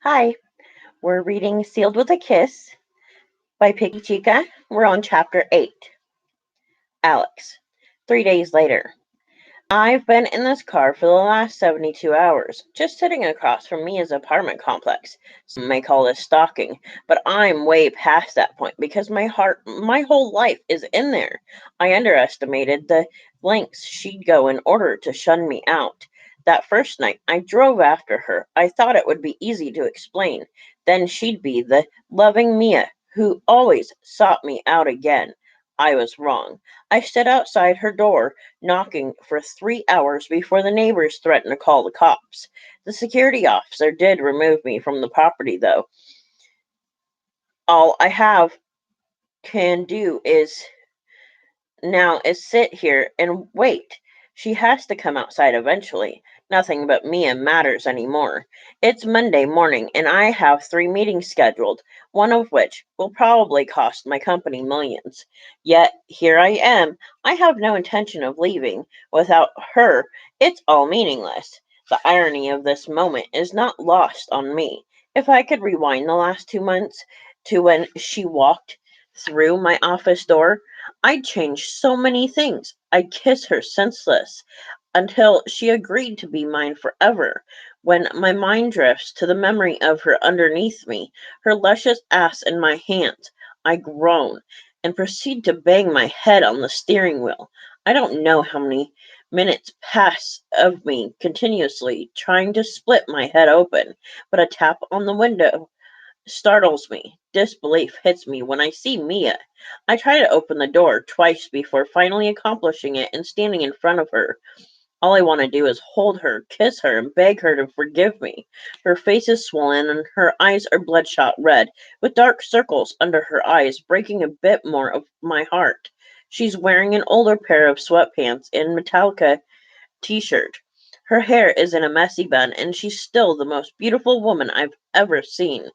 Hi, we're reading Sealed with a Kiss by Pixie Chica. We're on chapter 8. Alex. 3 days later. I've been in this car for the last 72 hours, just sitting across from Mia's apartment complex. Some may call this stalking, but I'm way past that point because my whole life is in there. I underestimated the lengths she'd go in order to shun me out. That first night, I drove after her. I thought it would be easy to explain. Then she'd be the loving Mia who always sought me out again. I was wrong. I stood outside her door knocking for 3 hours before the neighbors threatened to call the cops. The security officer did remove me from the property, though. All I have can do is sit here and wait. She has to come outside eventually. Nothing but Mia matters anymore. It's Monday morning, and I have 3 meetings scheduled, one of which will probably cost my company millions. Yet here I am. I have no intention of leaving. Without her, it's all meaningless. The irony of this moment is not lost on me. If I could rewind the last 2 months to when she walked through my office door, I'd change so many things. I'd kiss her senseless until she agreed to be mine forever. When my mind drifts to the memory of her underneath me, her luscious ass in my hands, I groan and proceed to bang my head on the steering wheel. I don't know how many minutes pass of me continuously trying to split my head open, but a tap on the window startles me. Disbelief hits me when I see Mia. I try to open the door twice before finally accomplishing it and standing in front of her. All I want to do is hold her, kiss her, and beg her to forgive me. Her face is swollen and her eyes are bloodshot red, with dark circles under her eyes, breaking a bit more of my heart. She's wearing an older pair of sweatpants and Metallica t-shirt. Her hair is in a messy bun, and she's still the most beautiful woman I've ever seen.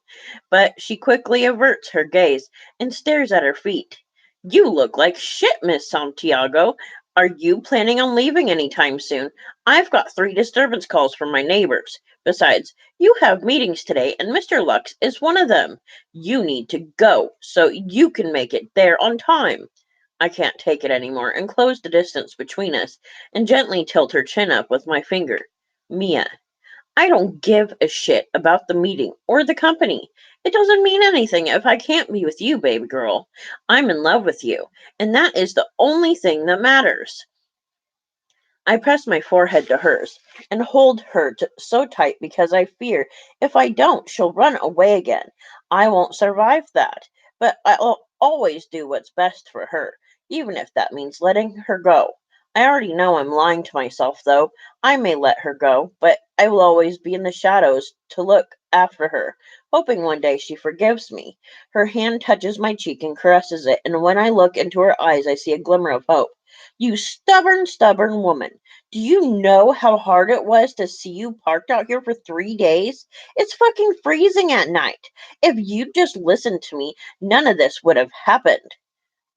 But she quickly averts her gaze and stares at her feet. You look like shit, Miss Santiago. Are you planning on leaving anytime soon? I've got 3 disturbance calls from my neighbors. Besides, you have meetings today, and Mr. Lux is one of them. You need to go so you can make it there on time. I can't take it anymore and close the distance between us and gently tilt her chin up with my finger. Mia, I don't give a shit about the meeting or the company. It doesn't mean anything if I can't be with you, baby girl. I'm in love with you, and that is the only thing that matters. I press my forehead to hers and hold her so tight because I fear if I don't, she'll run away again. I won't survive that, but I'll always do what's best for her, even if that means letting her go. I already know I'm lying to myself, though. I may let her go, but I will always be in the shadows to look after her, hoping one day she forgives me. Her hand touches my cheek and caresses it, and when I look into her eyes, I see a glimmer of hope. You stubborn, stubborn woman. Do you know how hard it was to see you parked out here for 3 days? It's fucking freezing at night. If you'd just listened to me, none of this would have happened.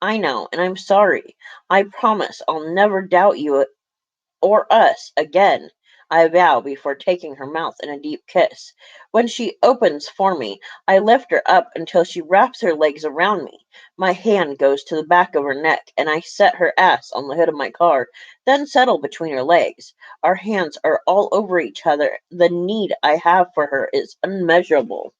I know, and I'm sorry. I promise I'll never doubt you or us again. I vow before taking her mouth in a deep kiss. When she opens for me, I lift her up until she wraps her legs around me. My hand goes to the back of her neck, and I set her ass on the hood of my car, then settle between her legs. Our hands are all over each other. The need I have for her is unmeasurable.